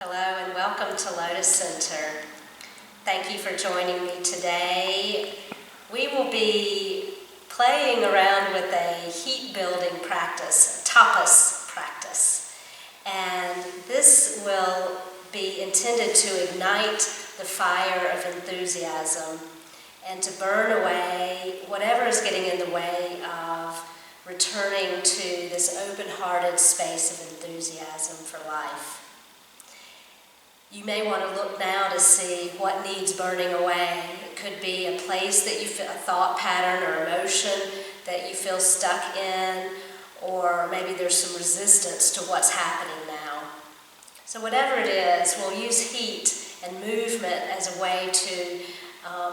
Hello and welcome to Lotus Center. Thank you for joining me today. We will be playing around with a heat building practice, a tapas practice. And this will be intended to ignite the fire of enthusiasm and to burn away whatever is getting in the way of returning to this open-hearted space of enthusiasm for life. You may want to look now to see what needs burning away. It could be a place that you feel, a thought pattern or emotion that you feel stuck in, or maybe there's some resistance to what's happening now. So whatever it is, we'll use heat and movement as a way to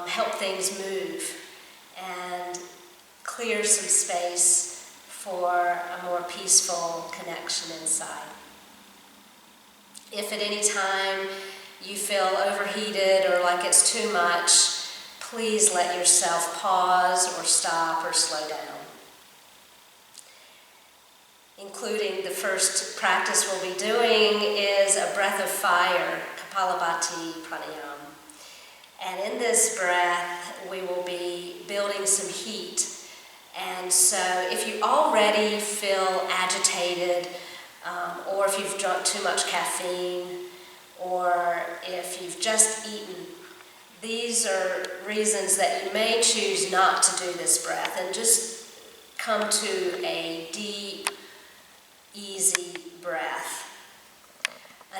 help things move and clear some space for a more peaceful connection inside. If at any time you feel overheated or like it's too much, please let yourself pause or stop or slow down. Including the first practice we'll be doing is a breath of fire, Kapalabhati pranayam. And in this breath, we will be building some heat. And so if you already feel agitated, or if you've drunk too much caffeine, or if you've just eaten, these are reasons that you may choose not to do this breath and just come to a deep, easy breath.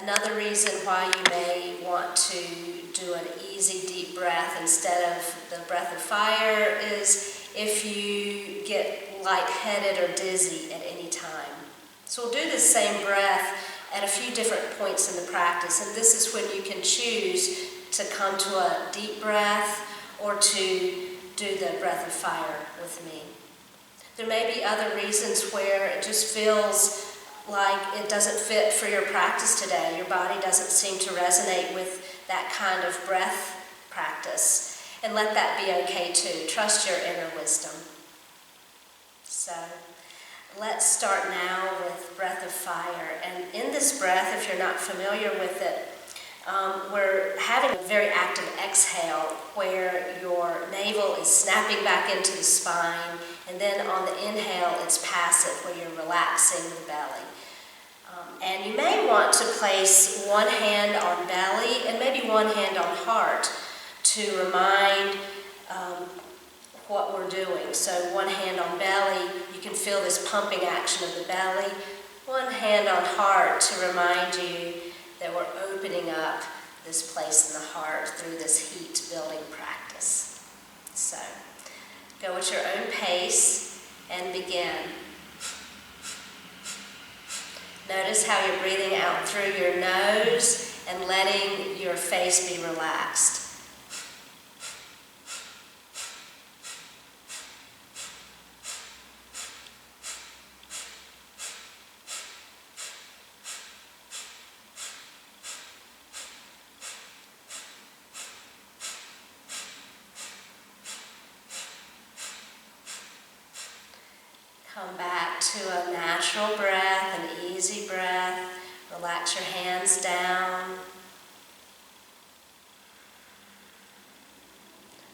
Another reason why you may want to do an easy, deep breath instead of the breath of fire is if you get lightheaded or dizzy at any time. So we'll do the same breath at a few different points in the practice, and this is when you can choose to come to a deep breath or to do the breath of fire with me. There may be other reasons where it just feels like it doesn't fit for your practice today. Your body doesn't seem to resonate with that kind of breath practice, and let that be okay too. Trust your inner wisdom. So let's start now with breath of fire. And in this breath, if you're not familiar with it, we're having a very active exhale where your navel is snapping back into the spine, and then on the inhale, it's passive where you're relaxing the belly. And you may want to place one hand on belly and maybe one hand on heart to remind what we're doing. So one hand on belly, you can feel this pumping action of the belly. One hand on heart to remind you that we're opening up this place in the heart through this heat building practice. So go at your own pace and begin. Notice how you're breathing out through your nose and letting your face be relaxed. Come back to a natural breath, an easy breath. Relax your hands down.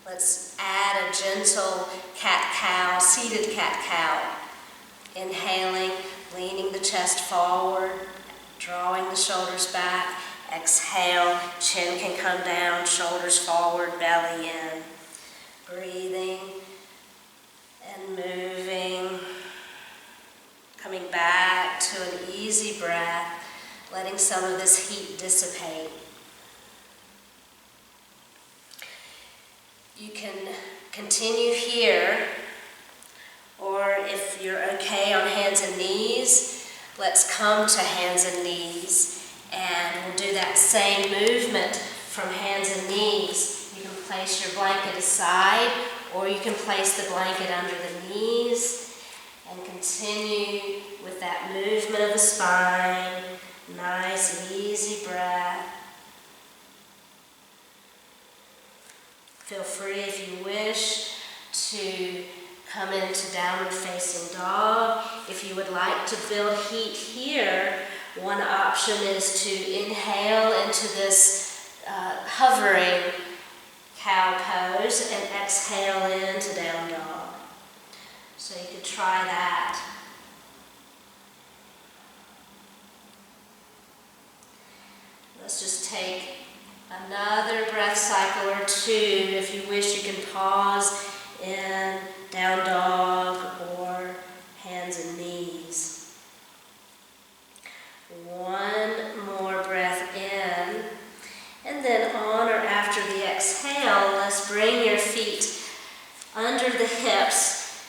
Let's add a gentle cat-cow, seated cat-cow. Inhaling, leaning the chest forward, drawing the shoulders back. Exhale, chin can come down, shoulders forward, belly in. Breathing and moving. Coming back to an easy breath, letting some of this heat dissipate. You can continue here, or if you're okay on hands and knees, let's come to hands and knees, and we'll do that same movement from hands and knees. You can place your blanket aside, or you can place the blanket under the knees. And continue with that movement of the spine. Nice, easy breath. Feel free, if you wish, to come into downward facing dog. If you would like to build heat here, One option is to inhale into this hovering cow pose and exhale into down dog. So you could try that. Let's just take another breath cycle or two. If you wish, you can pause in down dog or hands and knees. One more breath in, and then on or after the exhale, let's bring your feet under the hips,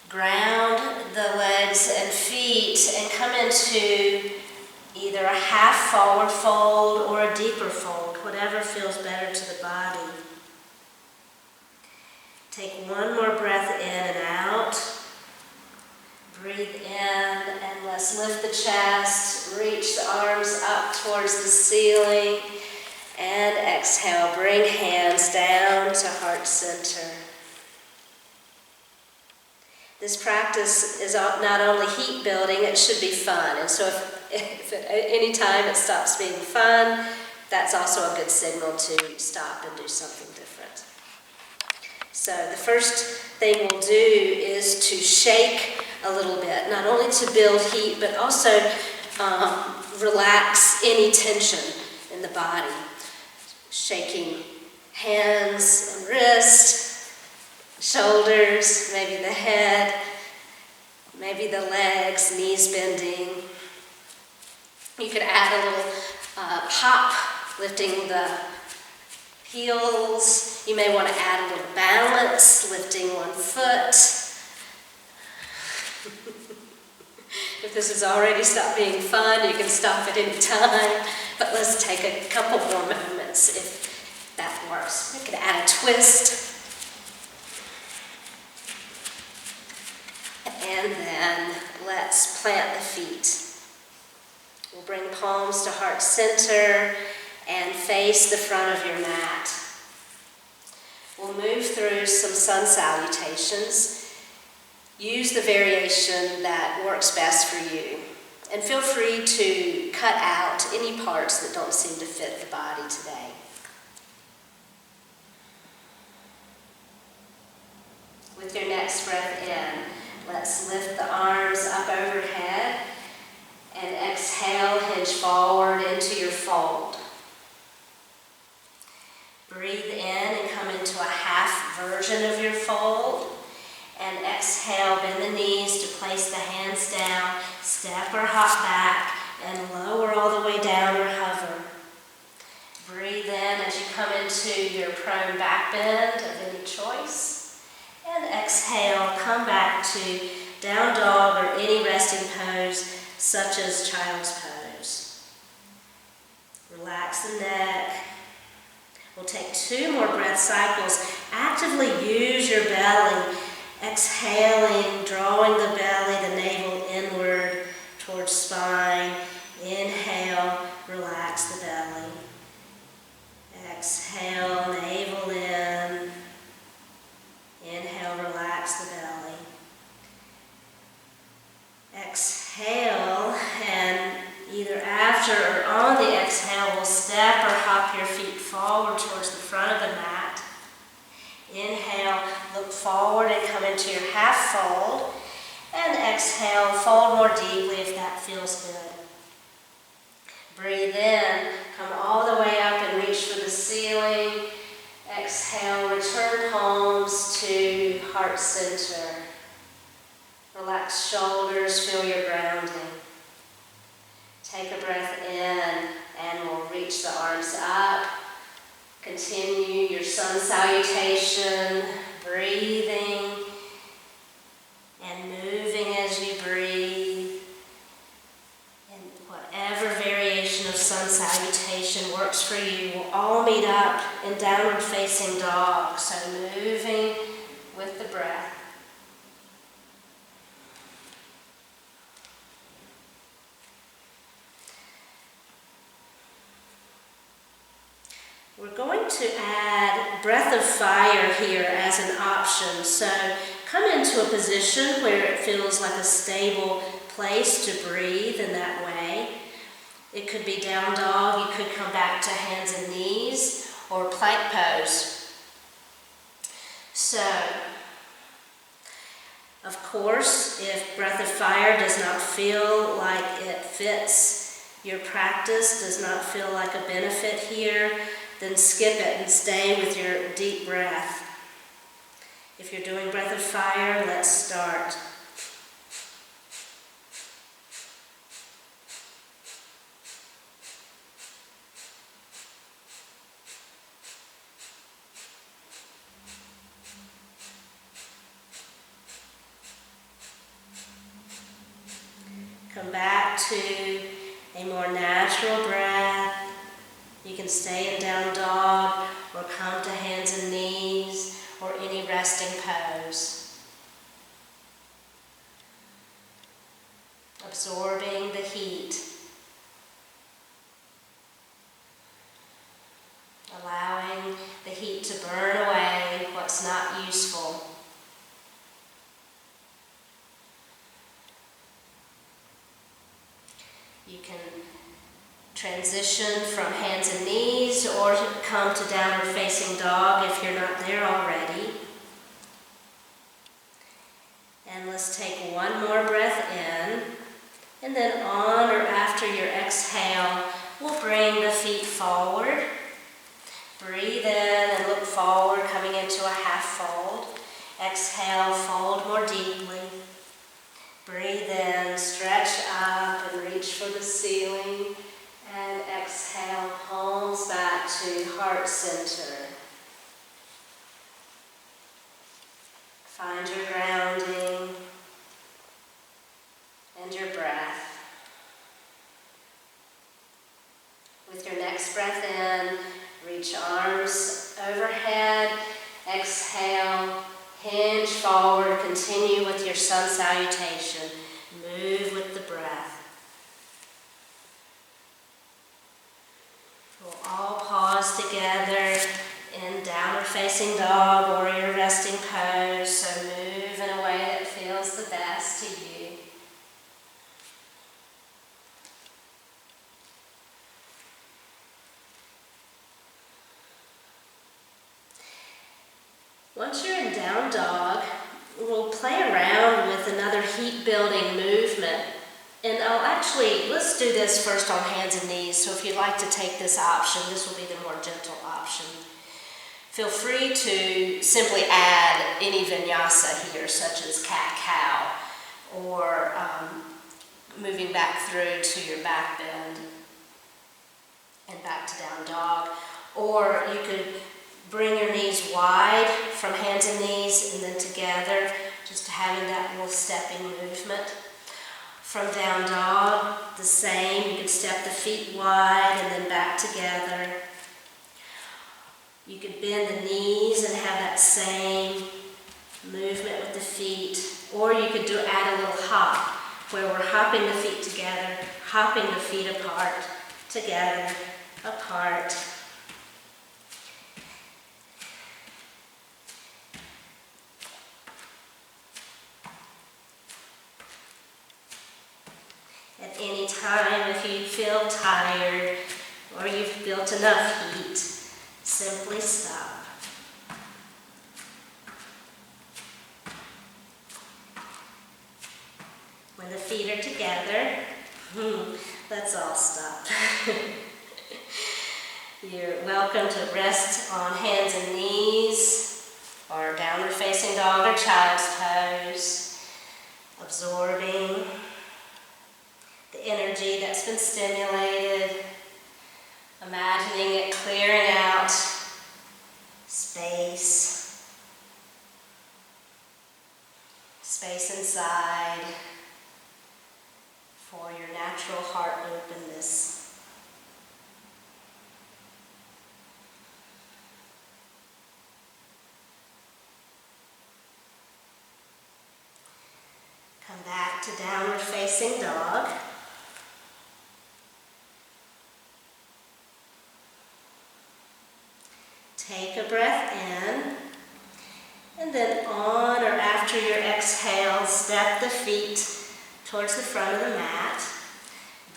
ground the legs and feet, and come into either a half forward fold or a deeper fold, whatever feels better to the body. Take one more breath in and out. Breathe in, and let's lift the chest, reach the arms up towards the ceiling, and exhale. Bring hands down to heart center. This practice is not only heat building, it should be fun. And so if at any time it stops being fun, that's also a good signal to stop and do something different. So the first thing we'll do is to shake a little bit, not only to build heat, but also relax any tension in the body. Shaking hands and wrists, shoulders, maybe the head, maybe the legs, knees bending. You could add a little hop, lifting the heels. You may want to add a little balance, lifting one foot. If this has already stopped being fun, you can stop at any time. But let's take a couple more moments if that works. You could add a twist. And then let's plant the feet. We'll bring palms to heart center and face the front of your mat. We'll move through some sun salutations. Use the variation that works best for you. And feel free to cut out any parts that don't seem to fit the body today. With your next breath in, let's lift the arms up overhead and exhale, hinge forward into your fold. Breathe in and come into a half version of your fold. And exhale, bend the knees to place the hands down, step or hop back, and lower all the way down or hover. Breathe in as you come into your prone back bend of any choice. And exhale, come back to down dog or any resting pose, such as child's pose. Relax the neck. We'll take 2 more breath cycles. Actively use your belly. Exhaling, drawing the belly, the navel inward towards spine. Inhale, relax the belly. Exhale, navel in. Inhale, relax the belly. Exhale, and either after or on the exhale, we'll step or hop your feet forward towards the front of the mat. Inhale, look forward and come into your half fold. And exhale, fold more deeply if that feels good. Breathe in, come all the way up and reach for the ceiling. Exhale, return palms to heart center. Relax shoulders, feel your grounding. Take a breath in and we'll reach the arms up. Continue your sun salutation, breathing and moving as you breathe. And whatever variation of sun salutation works for you, we'll all meet up in downward facing dog. So moving with the breath. We're going to add breath of fire here as an option. So come into a position where it feels like a stable place to breathe in that way. It could be down dog, you could come back to hands and knees, or plank pose. So, of course, if breath of fire does not feel like it fits your practice, does not feel like a benefit here, then skip it and stay with your deep breath. If you're doing breath of fire, let's start. Come back to a more natural breath. You can stay in down dog or come to hands and knees or any resting pose. Absorbing the heat. Allowing the heat to burn away what's not useful. You can transition from hands and knees or come to downward facing dog if you're not there already. And let's take one more breath in, and then on or after your exhale, we'll bring the feet forward. Breathe in and look forward, coming into a half fold. Exhale, fold more deeply. Breathe in, stretch up and reach for the ceiling. And exhale, palms back to heart center. Find your grounding and your breath. With your next breath in, reach arms overhead. Exhale, hinge forward, continue with your sun salutation. Move with the breath. We'll all pause together in downward facing dog or your resting pose, so move in a way that feels the best to you. Once you're in down dog, we'll play around with another heat building movement. And let's do this first on hands and knees. So if you'd like to take this option, this will be the more gentle option. Feel free to simply add any vinyasa here, such as cat-cow, or moving back through to your back bend and back to down dog. Or you could bring your knees wide from hands and knees and then together, just having that little stepping movement. From down dog, the same. You could step the feet wide and then back together. You could bend the knees and have that same movement with the feet. Or you could add a little hop, where we're hopping the feet together, hopping the feet apart, together, apart. At any time, if you feel tired or you've built enough heat, simply stop. When the feet are together, let's all stop. You're welcome to rest on hands and knees or downward facing dog or child's pose, absorbing the energy that's been stimulated, imagining it clearing out space inside for your natural heart openness. Come back to downward facing dog. Take a breath in, and then on or after your exhale, step the feet towards the front of the mat.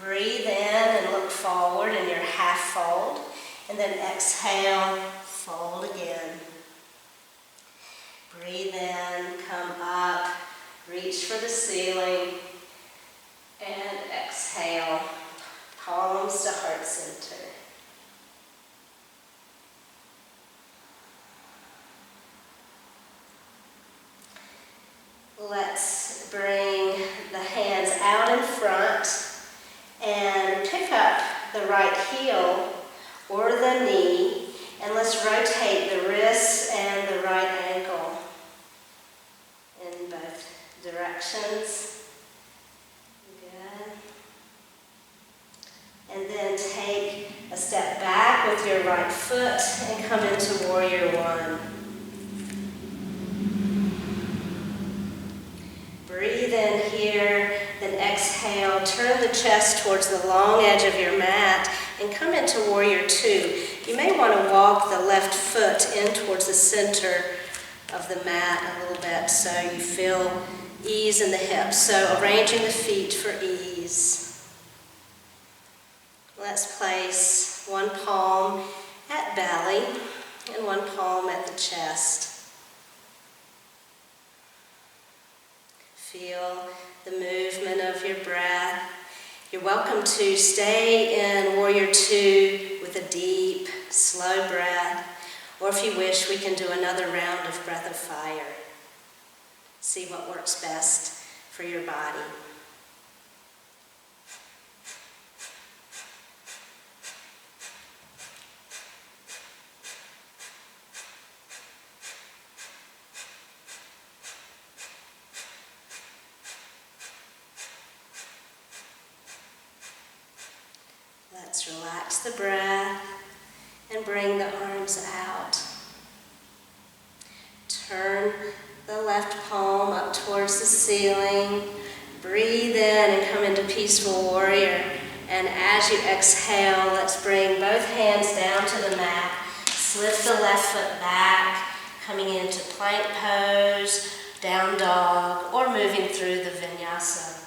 Breathe in and look forward in your half fold, and then exhale, fold again. Breathe in, come up, reach for the ceiling, and exhale, palms to heart center. Let's bring the hands out in front and pick up the right heel or the knee, and let's rotate the wrists and the right ankle in both directions. Good. And then take a step back with your right foot and come into Warrior One. Breathe in here, then exhale, turn the chest towards the long edge of your mat and come into Warrior Two. You may want to walk the left foot in towards the center of the mat a little bit so you feel ease in the hips. So arranging the feet for ease. Let's place one palm at belly and one palm at the chest. Feel the movement of your breath. You're welcome to stay in Warrior Two with a deep, slow breath, or if you wish, we can do another round of Breath of Fire. See what works best for your body. Let's relax the breath and bring the arms out. Turn the left palm up towards the ceiling. Breathe in and come into Peaceful Warrior. And as you exhale, let's bring both hands down to the mat. Slip the left foot back, coming into plank pose, down dog, or moving through the Vinyasa.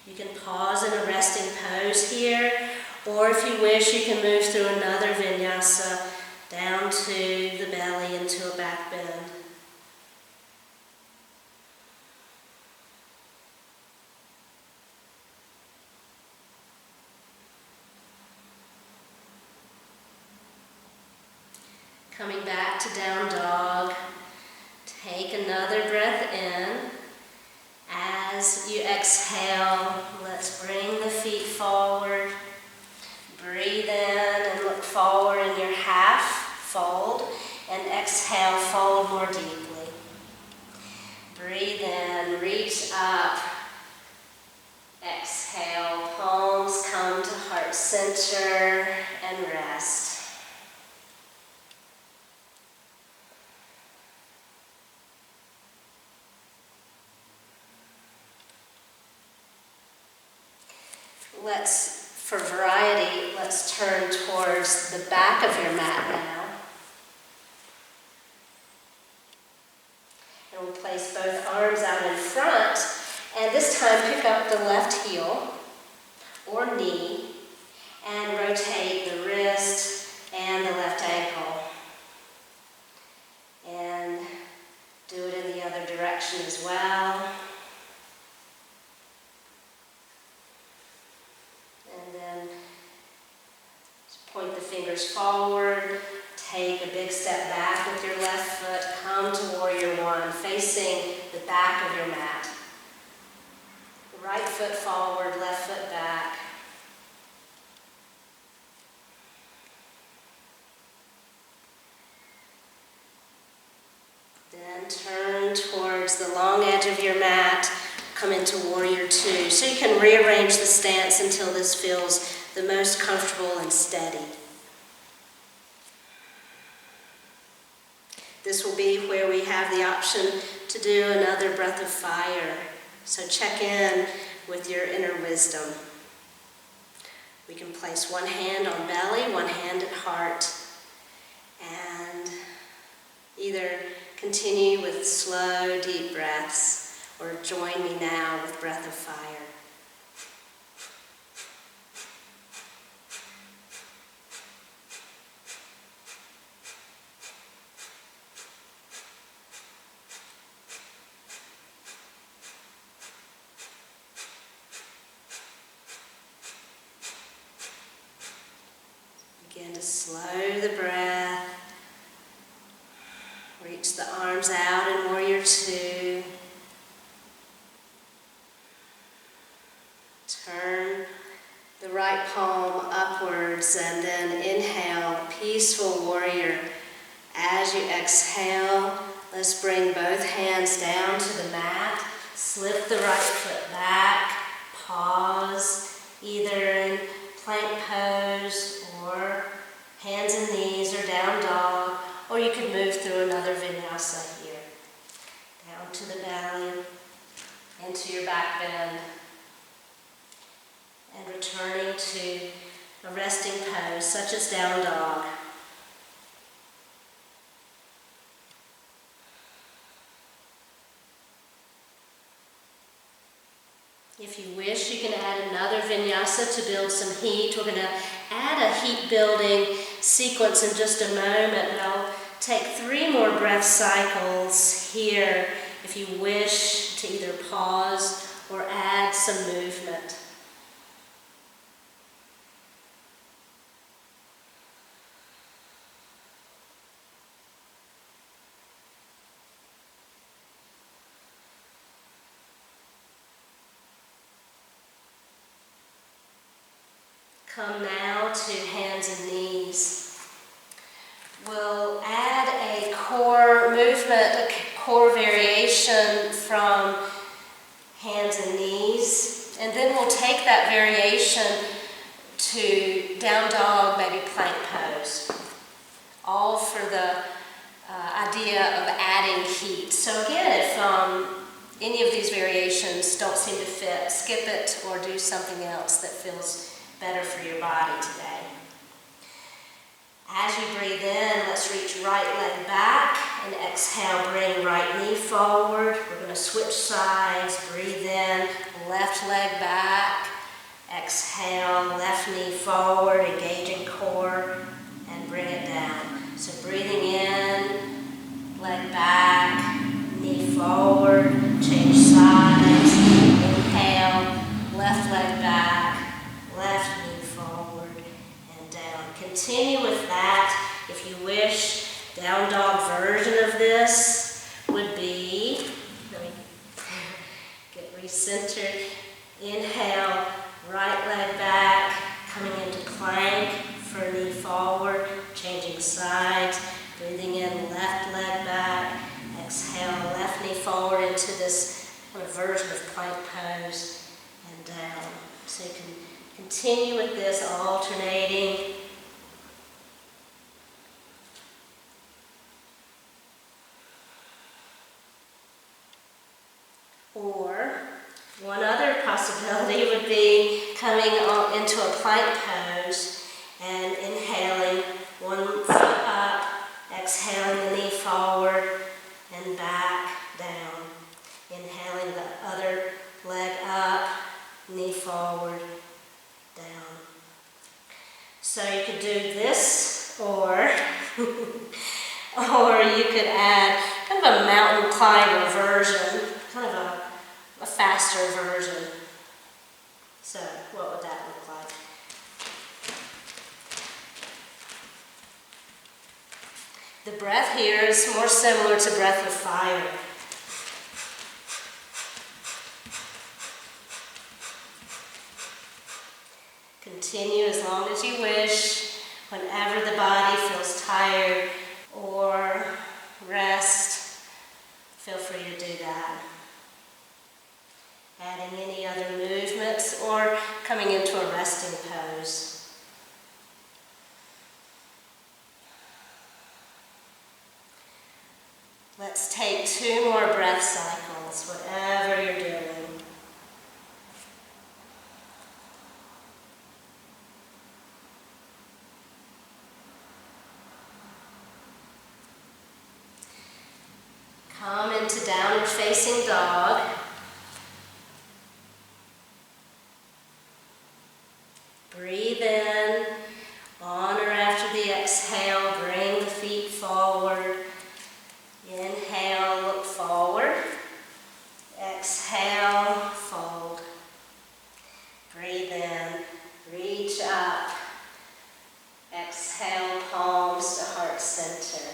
You can pause in a resting pose here, or if you wish, you can move through another Vinyasa down to the belly into a back bend. Coming back to down dog, take another breath in. As you exhale, let's bring the feet forward. Breathe in and look forward in your half fold, and exhale, fold more deeply. Breathe in, reach up. Exhale, palms come to heart center and rest. For variety, let's turn towards the back of your mat now. And we'll place both arms out in front, and this time pick up the left heel or knee and rotate the wrist and the left ankle. And do it in the other direction as well. Point the fingers forward, take a big step back with your left foot, come to Warrior One, facing the back of your mat. Right foot forward, left foot back. Then turn towards the long edge of your mat, come into Warrior Two. So you can rearrange the stance until this feels the most comfortable and steady. This will be where we have the option to do another Breath of Fire. So check in with your inner wisdom. We can place one hand on belly, one hand at heart, and either Continue with slow, deep breaths, or join me now with breath of fire. Begin to slow the breath. Reach the arms out in Warrior Two. Turn the right palm upwards and then inhale, Peaceful Warrior. As you exhale, let's bring both hands down to the mat. Slip the right foot back. Pause, either in plank pose or hands and knees or down dog, or you could move through another vinyasa here. Down to the belly, into your back bend, and returning to a resting pose such as down dog. If you wish, you can add another vinyasa to build some heat. We're going to add a heat building sequence in just a moment, but I'll take 3 more breath cycles here if you wish to either pause or add some movement. Come now to hands and knees. We'll add a core movement, a core variation from hands and knees, and then we'll take that variation to down dog, maybe plank pose, all for the idea of adding heat. So again, if any of these variations don't seem to fit, skip it or do something else that feels better for your body today. As you breathe in, let's reach right leg back and exhale, bring right knee forward. We're going to switch sides, breathe in, left leg back, exhale, left knee forward, engaging core, and bring it down. So breathing in, leg back, knee forward, change sides, inhale, left leg back, left knee forward and down. Continue with that. If you wish, down dog version of this would be, let me get recentered. Inhale, right leg back, coming into plank for knee forward, changing sides, breathing in, left leg back, exhale, left knee forward into this version of plank pose and down. So you can continue with this, alternating. Or one other possibility would be coming into a plank pose and inhaling, one foot up, exhaling the knee forward and back down. Inhaling the other leg up, knee forward, down. So you could do this, or you could add kind of a mountain climber version, kind of a faster version. So what would that look like? The breath here is more similar to breath of fire. Continue as long as you wish, whenever the body feels tired or rest, feel free to do that. Adding any other movements or coming into a resting pose. Let's take 2 more breath cycles, whatever you're doing. into downward facing dog. Breathe in. On or after the exhale, bring the feet forward. Inhale, look forward. Exhale, fold. Breathe in, reach up. Exhale, palms to heart center.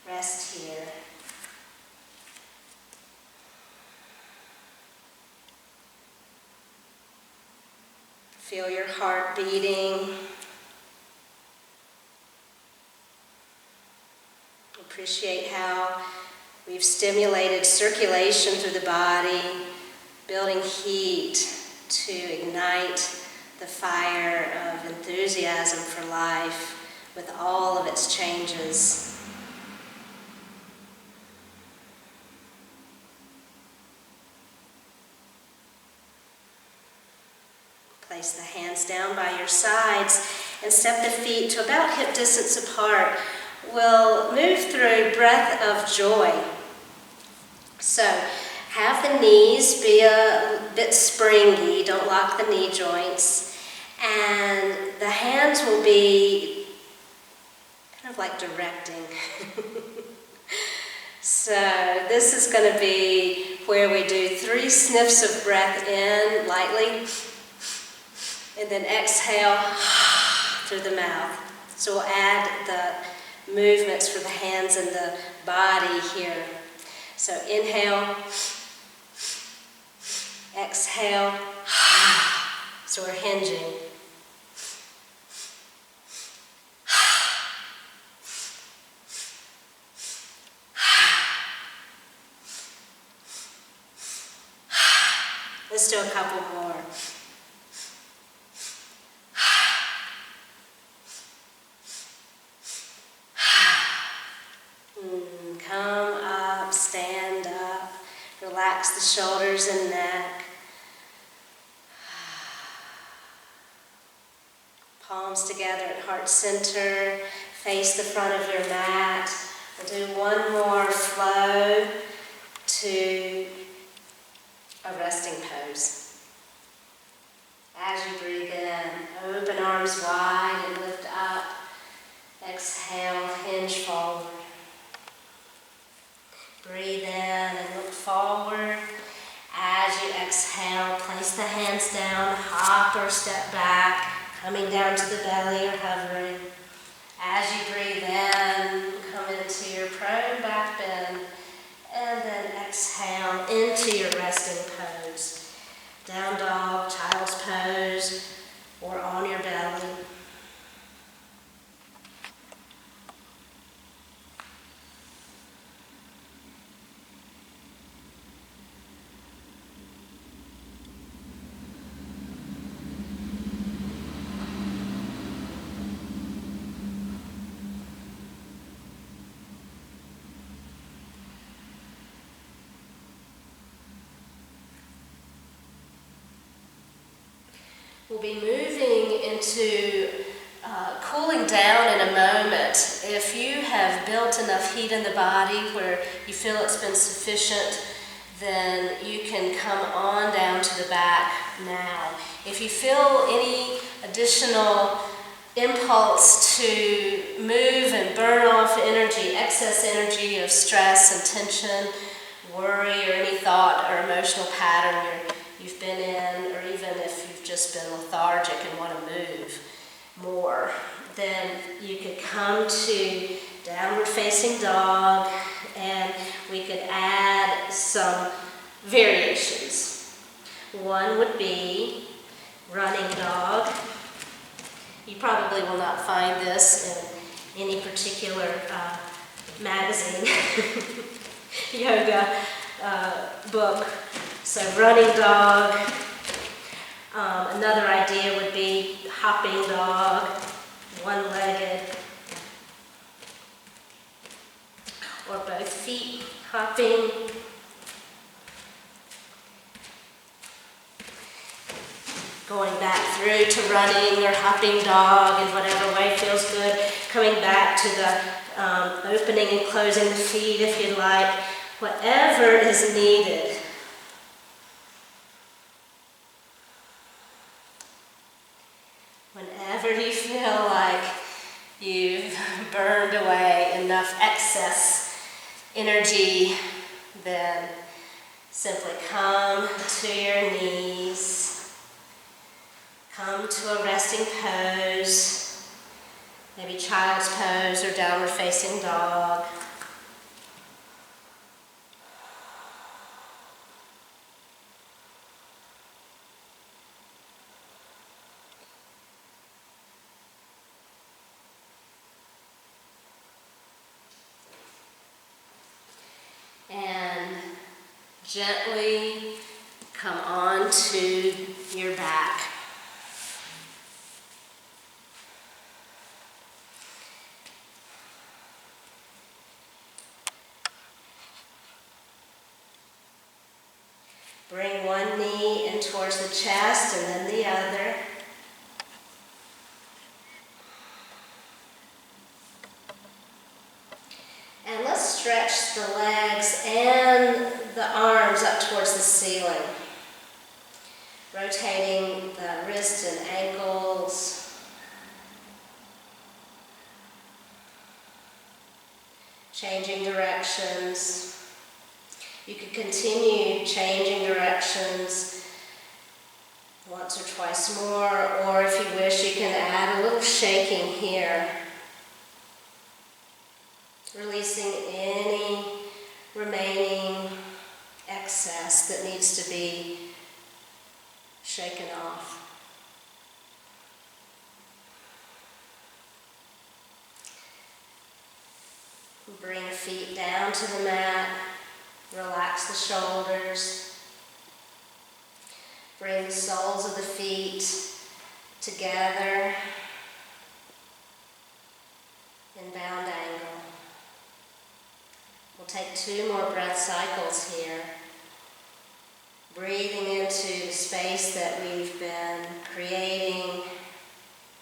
Rest here. Feel your heart beating. Appreciate how we've stimulated circulation through the body, building heat to ignite the fire of enthusiasm for life with all of its changes. Place the hands down by your sides and step the feet to about hip distance apart. We'll move through breath of joy. So have the knees be a bit springy, don't lock the knee joints, and the hands will be kind of like directing. So this is going to be where we do 3 sniffs of breath in lightly, and then exhale through the mouth. So we'll add the movements for the hands and the body here. So inhale, exhale, so we're hinging. Let's do a couple more. Come up, stand up, relax the shoulders and neck. Palms together at heart center, face the front of your mat. We'll do one more flow to a resting pose. As you breathe in, open arms wide and lift up. Exhale, hinge forward. Breathe in and look forward. As you exhale, place the hands down, hop or step back, coming down to the belly or hovering. As you breathe in, come into your prone back bend, and then exhale into your resting pose. Down dog, child's pose, or on your belly. We'll be moving into cooling down in a moment. If you have built enough heat in the body where you feel it's been sufficient, then you can come on down to the back now. If you feel any additional impulse to move and burn off energy, excess energy of stress and tension, worry, or any thought or emotional pattern you've been in, or even if you've just been lethargic and want to move more, then you could come to downward facing dog, and we could add some variations. One would be running dog. You probably will not find this in any particular magazine, yoga book. So running dog. Another idea would be hopping dog, one-legged, or both feet hopping. Going back through through to running or hopping dog in whatever way feels good. Coming back to the opening and closing the feet if you'd like. Whatever is needed. Whenever you feel like you've burned away enough excess energy, then simply come to your knees. Come to a resting pose, maybe child's pose or downward facing dog. And gently come onto your back. Bring one knee in towards the chest and then the other. And let's stretch the legs and the arms up towards the ceiling. Rotating the wrists and ankles. Changing directions. You could continue changing directions once or twice more, or if you wish, you can add a little shaking here. Releasing any remaining excess that needs to be shaken off. Bring feet down to the mat. Relax the shoulders. Bring the soles of the feet together in bound angle. We'll take 2 more breath cycles here. Breathing into the space that we've been creating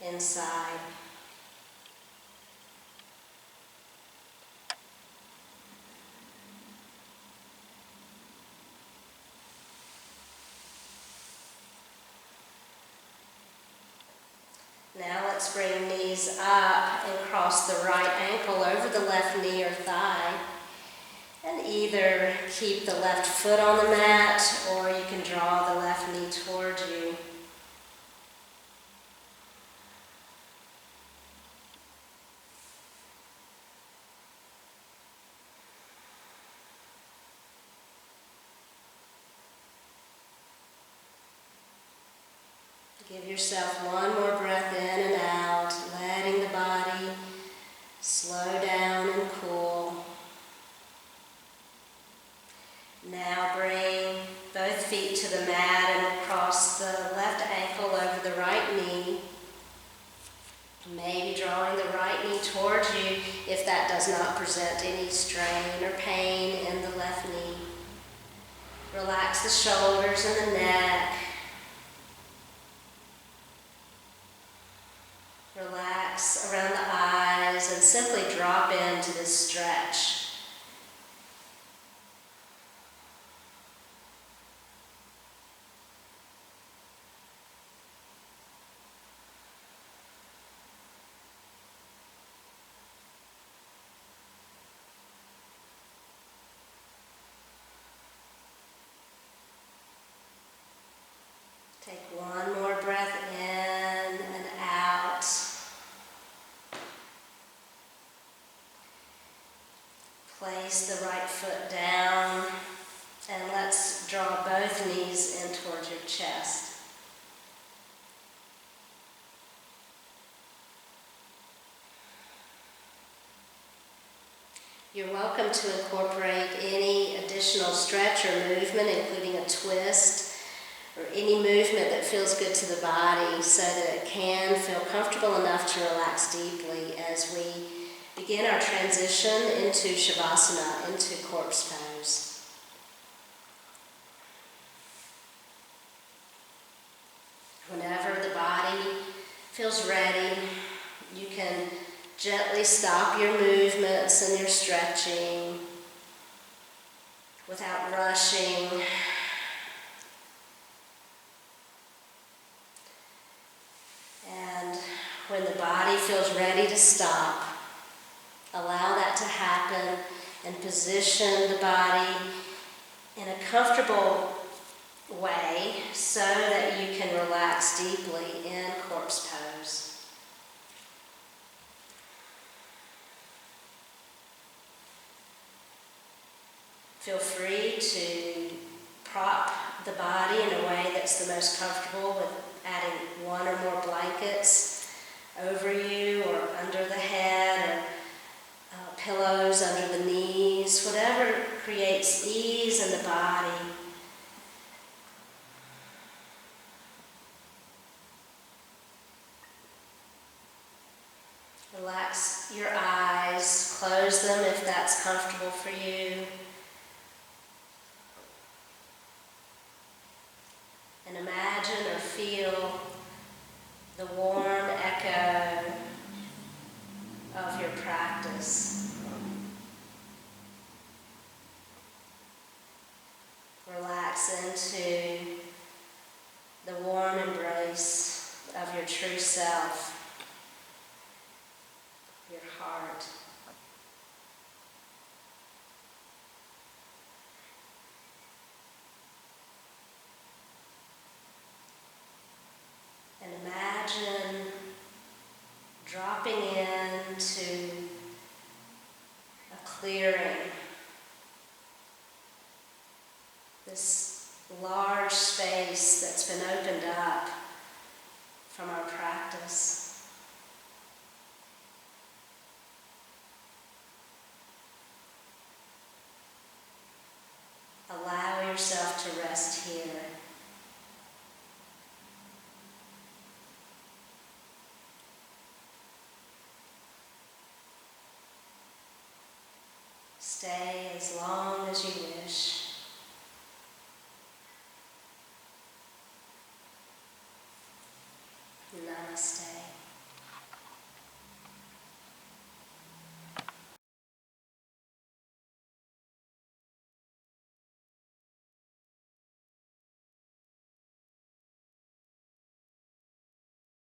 inside. Now let's bring knees up and cross the right ankle over the left knee or thigh. And either keep the left foot on the mat or you can draw the left knee toward you. Give yourself one more breath in and out, letting the body slow down and cool. Now bring both feet to the mat and cross the left ankle over the right knee. Maybe drawing the right knee towards you if that does not present any strain or pain in the left knee. Relax the shoulders and the neck. Relax around the eyes and simply drop into this stretch. Take one more breath in and out. Place the right foot down and let's draw both knees in towards your chest. You're welcome to incorporate any additional stretch or movement, including a twist, or any movement that feels good to the body so that it can feel comfortable enough to relax deeply as we begin our transition into Shavasana, into corpse pose. Whenever the body feels ready, you can gently stop your movements and your stretching without rushing. And when the body feels ready to stop, allow that to happen and position the body in a comfortable way so that you can relax deeply in corpse pose. Feel free to prop the body in a way that's the most comfortable, with adding one or more blankets over you or under the head, or pillows under the knees, whatever creates ease in the body. Relax your eyes, close them if that's comfortable for you. And imagine or feel the warm echo of your practice. Relax into the warm embrace of your true self, your heart. And imagine dropping into a clearing, this large space that's been opened up from our practice. Allow yourself to rest here. Stay as long